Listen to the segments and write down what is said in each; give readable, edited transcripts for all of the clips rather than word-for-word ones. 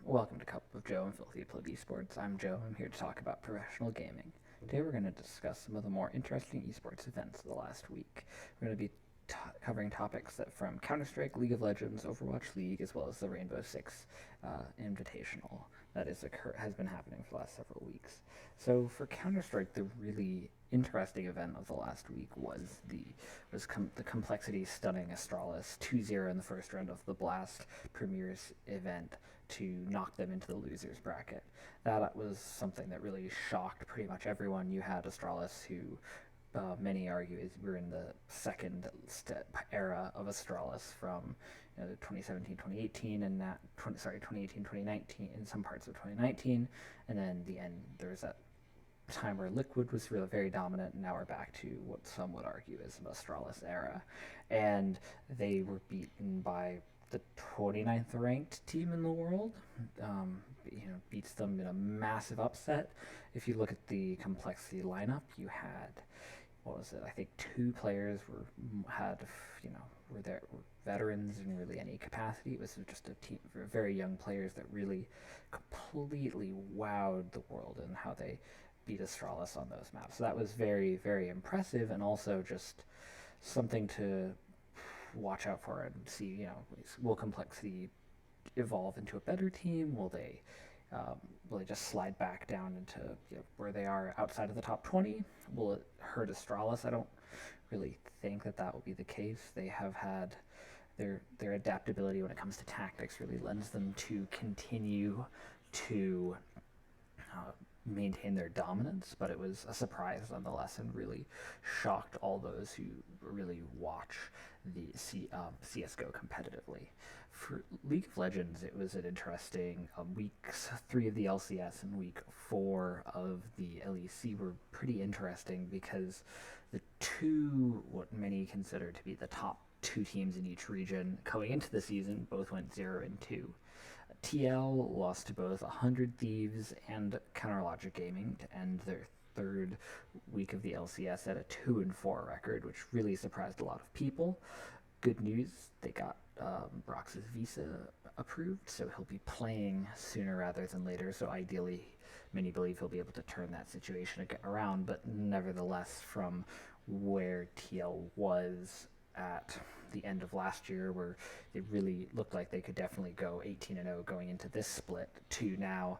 Welcome to Cup of Joe and Filthy Pleb Esports. I'm Joe. I'm here to talk about professional gaming. Today we're going to discuss some of the more interesting esports events of the last week. We're going to be covering topics that from Counter-Strike, League of Legends, Overwatch League, as well as the Rainbow Six Invitational that has been happening for the last several weeks. So for Counter-Strike, the really interesting event of the last week was the complexity stunning Astralis 2-0 in the first round of the Blast Premiers event to knock them into the losers bracket. That was something that really shocked pretty much everyone. You had Astralis, who many argue is we're in the second era of Astralis from 2017-2018 and 2018-2019 in some parts of 2019, and then the end there was that time where Liquid was really very dominant, and now we're back to what some would argue is an Astralis era, and they were beaten by the 29th ranked team in the world. Beats them in a massive upset. If you look at the complexity lineup, you had, what was it? I think two players were veterans in really any capacity. It was just a team of very young players that really completely wowed the world in how they beat Astralis on those maps. So that was very, very impressive, and also just something to watch out for and see. Will complexity evolve into a better team? Will they just slide back down into where they are outside of the top 20? Will it hurt Astralis? I don't really think that will be the case. They have had their adaptability when it comes to tactics really lends them to continue to maintain their dominance, but it was a surprise nonetheless and really shocked all those who really watch the CSGO competitively. For League of Legends, it was an interesting weeks 3 of the LCS and week 4 of the LEC were pretty interesting because the two, what many consider to be the top 2 teams in each region going into the season, both went 0-2. TL lost to both 100 Thieves and Counterlogic Gaming to end their third week of the LCS at a 2-4 record, which really surprised a lot of people. Good news, they got Brox's visa approved, so he'll be playing sooner rather than later. So ideally, many believe he'll be able to turn that situation around, but nevertheless, from where TL was at the end of last year, where it really looked like they could definitely go 18-0 going into this split, to now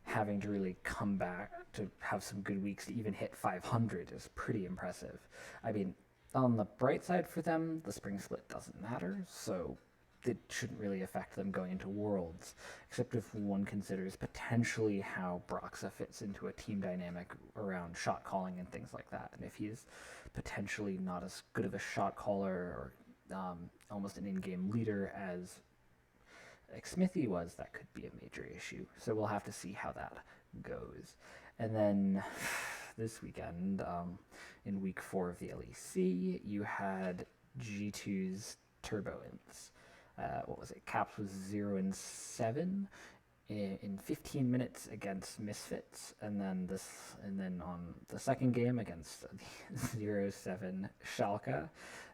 having to really come back to have some good weeks to even hit 500 is pretty impressive. I mean, on the bright side for them, the spring split doesn't matter, so it shouldn't really affect them going into Worlds, except if one considers potentially how Broxa fits into a team dynamic around shot calling and things like that. And if he's potentially not as good of a shot caller or almost an in-game leader as Smithy was, that could be a major issue. So we'll have to see how that goes. And then this weekend, in week 4 of the LEC, you had G2's Turbo Ints. What was it? Caps was 0-7 in 15 minutes against Misfits, and then on the second game against the 0-7 Schalke,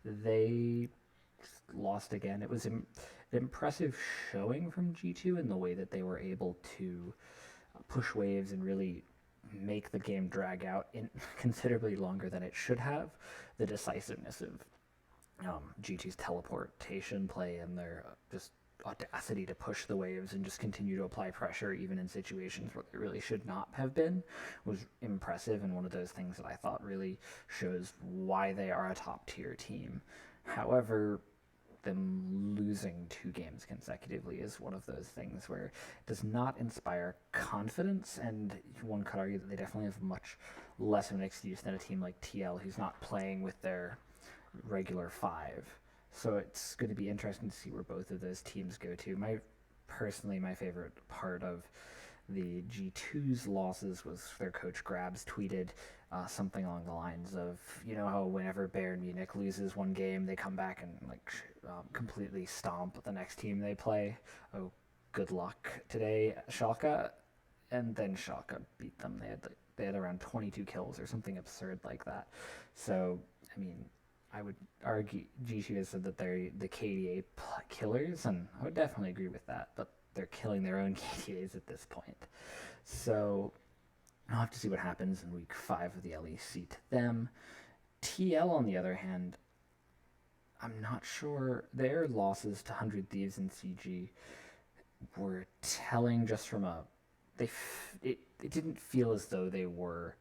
they lost again. It was an impressive showing from G2 in the way that they were able to push waves and really make the game drag out in considerably longer than it should have. The decisiveness of G2's teleportation play and their just audacity to push the waves and just continue to apply pressure even in situations where they really should not have been was impressive, and one of those things that I thought really shows why they are a top tier team. However, them losing 2 games consecutively is one of those things where it does not inspire confidence, and one could argue that they definitely have much less of an excuse than a team like TL, who's not playing with their regular 5. So it's going to be interesting to see where both of those teams go to. My favorite part of the G2's losses was their coach Grabs tweeted something along the lines of, how whenever Bayern Munich loses one game, they come back and completely stomp the next team they play. Oh, good luck today, Schalke. And then Schalke beat them. They had around 22 kills or something absurd like that. So, I mean, I would argue G2 has said that they're the KDA killers, and I would definitely agree with that. But they're killing their own KDAs at this point. So I'll have to see what happens in week 5 of the LEC to them. TL, on the other hand, I'm not sure. Their losses to 100 Thieves and CG were telling just from a. It didn't feel as though they were.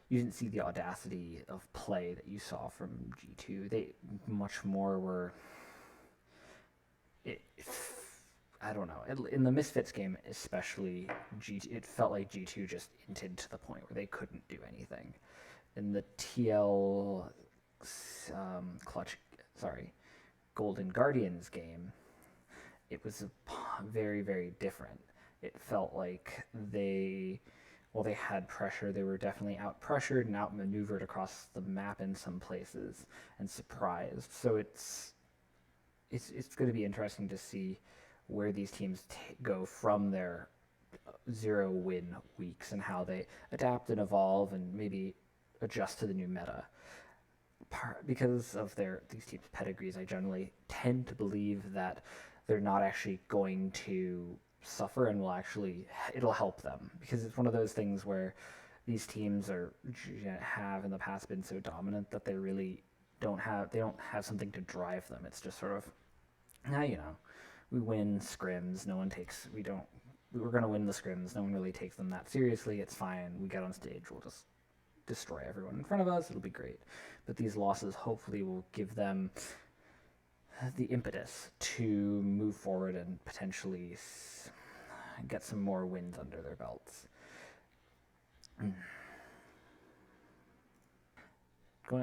You didn't see the audacity of play that you saw from G2. They much more were. It, I don't know. In the Misfits game, especially, it felt like G2 just inted to the point where they couldn't do anything. In the TL Golden Guardians game, it was very, very different. It felt like they had pressure. They were definitely out pressured and outmaneuvered across the map in some places and surprised. So it's going to be interesting to see where these teams go from their 0-win weeks and how they adapt and evolve and maybe adjust to the new meta. Because of these teams' pedigrees, I generally tend to believe that they're not actually going to suffer and it'll help them, because it's one of those things where these teams have in the past been so dominant that they really don't have something to drive them. It's just sort of, we win scrims. We're going to win the scrims. No one really takes them that seriously. It's fine. We get on stage. We'll just destroy everyone in front of us. It'll be great. But these losses hopefully will give them the impetus to move forward and potentially get some more wins under their belts.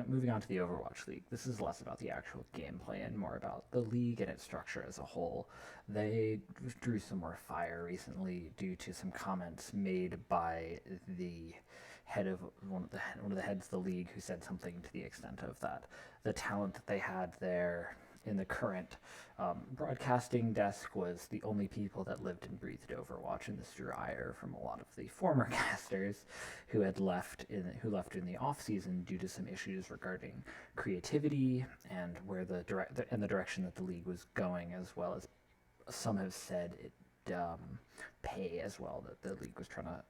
Moving on to the Overwatch League, this is less about the actual gameplay and more about the league and its structure as a whole. They drew some more fire recently due to some comments made by the head of one of the heads of the league, who said something to the extent of that the talent that they had there in the current broadcasting desk was the only people that lived and breathed Overwatch, and this drew ire from a lot of the former casters who left in the off season due to some issues regarding creativity and where the direction that the league was going, as well as some have said pay as well, that the league was trying to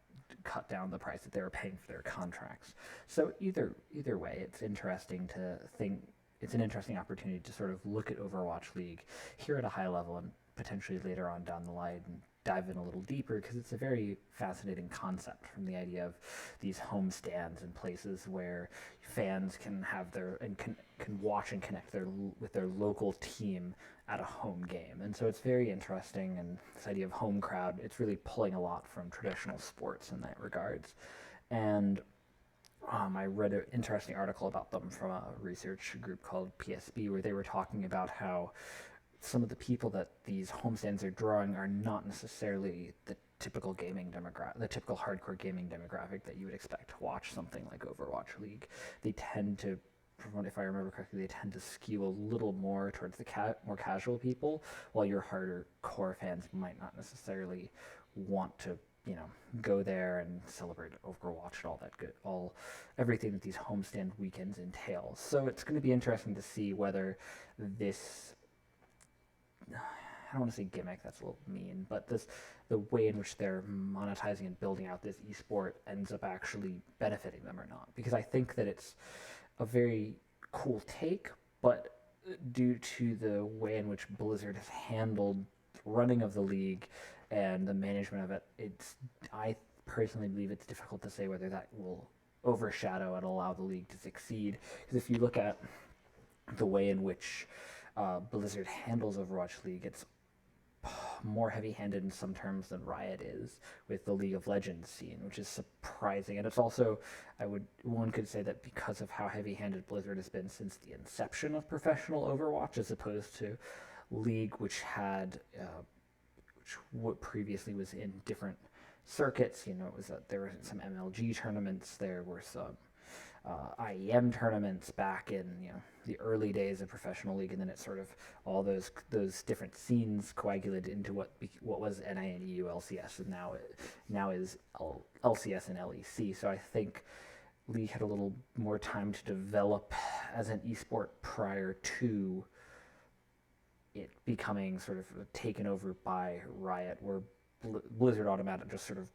cut down the price that they were paying for their contracts. So either way, it's interesting to think. It's an interesting opportunity to sort of look at Overwatch League here at a high level and potentially later on down the line and dive in a little deeper, because it's a very fascinating concept, from the idea of these home stands and places where fans can have can watch and connect with their local team at a home game. And so it's very interesting, and this idea of home crowd, it's really pulling a lot from traditional sports in that regards. And I read an interesting article about them from a research group called PSB, where they were talking about how some of the people that these homestands are drawing are not necessarily the typical the typical hardcore gaming demographic that you would expect to watch something like Overwatch League. They tend to, if I remember correctly, they tend to skew a little more towards the more casual people, while your harder core fans might not necessarily want to go there and celebrate Overwatch and all that everything that these homestand weekends entail. So it's going to be interesting to see whether this, I don't want to say gimmick, that's a little mean, but the way in which they're monetizing and building out this esport ends up actually benefiting them or not. Because I think that it's a very cool take, but due to the way in which Blizzard has handled running of the league and the management of it, I personally believe it's difficult to say whether that will overshadow and allow the league to succeed. Because if you look at the way in which Blizzard handles Overwatch League, it's more heavy-handed in some terms than Riot is with the League of Legends scene, which is surprising. And it's also, one could say that because of how heavy-handed Blizzard has been since the inception of professional Overwatch, as opposed to League, which previously was in different circuits. It was there were some MLG tournaments, there were some IEM tournaments back in the early days of professional league, and then it sort of all those different scenes coagulated into what was NA and EU LCS, and now is LCS and LEC. So I think League had a little more time to develop as an esport prior to it becoming sort of taken over by Riot, where Blizzard Automatic just sort of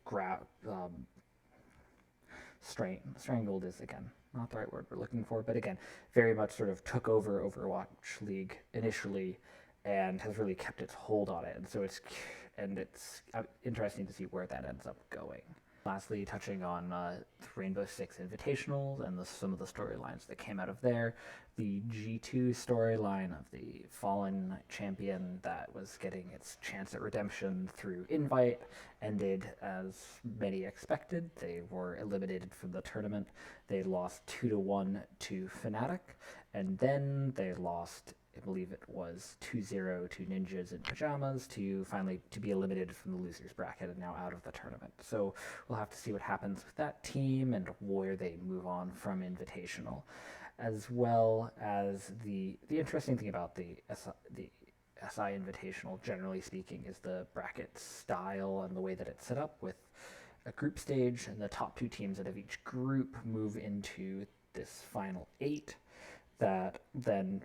strangled is again not the right word we're looking for, but again, very much sort of took over Overwatch League initially, and has really kept its hold on it. And so it's interesting to see where that ends up going. Lastly, touching on Rainbow Six Invitationals and some of the storylines that came out of there. The G2 storyline of the fallen champion that was getting its chance at redemption through invite ended as many expected. They were eliminated from the tournament. They lost 2-1 to Fnatic, and then they lost, I believe it was 2-0 to Ninjas in Pajamas to finally to be eliminated from the losers bracket and now out of the tournament. So we'll have to see what happens with that team and where they move on from Invitational, as well as the interesting thing about the SI Invitational, generally speaking, is the bracket style and the way that it's set up with a group stage, and the top 2 teams out of each group move into this final 8 that then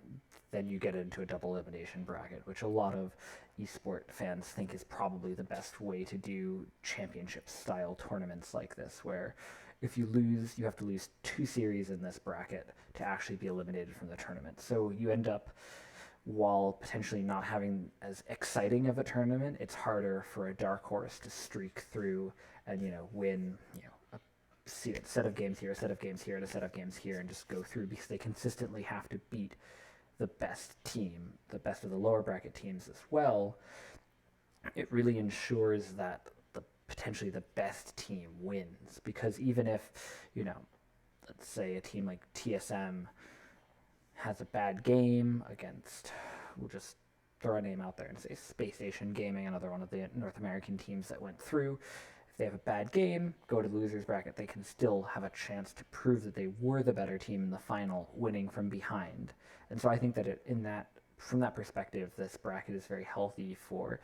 you get into a double elimination bracket, which a lot of esport fans think is probably the best way to do championship style tournaments like this, where if you lose, you have to lose 2 series in this bracket to actually be eliminated from the tournament. So you end up, while potentially not having as exciting of a tournament, it's harder for a dark horse to streak through and win a set of games here, a set of games here, and a set of games here, and just go through, because they consistently have to beat the best team, the best of the lower bracket teams as well. It really ensures that potentially the best team wins, because even if, let's say a team like TSM has a bad game against, we'll just throw a name out there and say Space Station Gaming, another one of the North American teams that went through. If they have a bad game, go to the losers bracket, they can still have a chance to prove that they were the better team in the final, winning from behind. And so I think that from that perspective, this bracket is very healthy for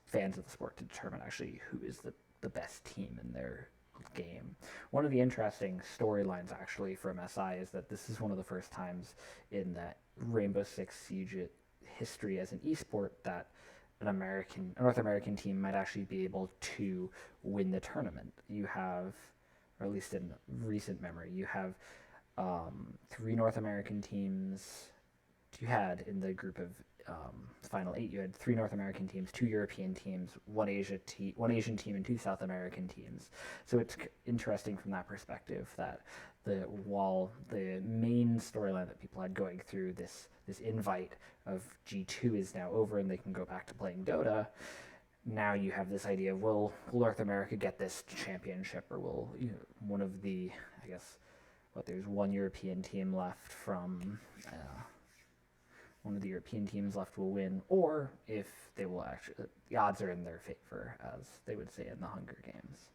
fans of the sport to determine actually who is the best team in their game. One of the interesting storylines actually from SI is that this is one of the first times in that Rainbow Six Siege history as an esport that a North American team might actually be able to win the tournament. You have, or at least in recent memory, you have 3 North American teams. You had in the group of final 8, you had 3 North American teams, 2 European teams, one Asian team, and 2 South American teams. So it's interesting from that perspective that while the main storyline that people had going through this invite of G2 is now over and they can go back to playing Dota, now you have this idea of, will North America get this championship, or will one of the, I guess, there's one European team left from one of the European teams left will win, or if they will actually, the odds are in their favor, as they would say in the Hunger Games.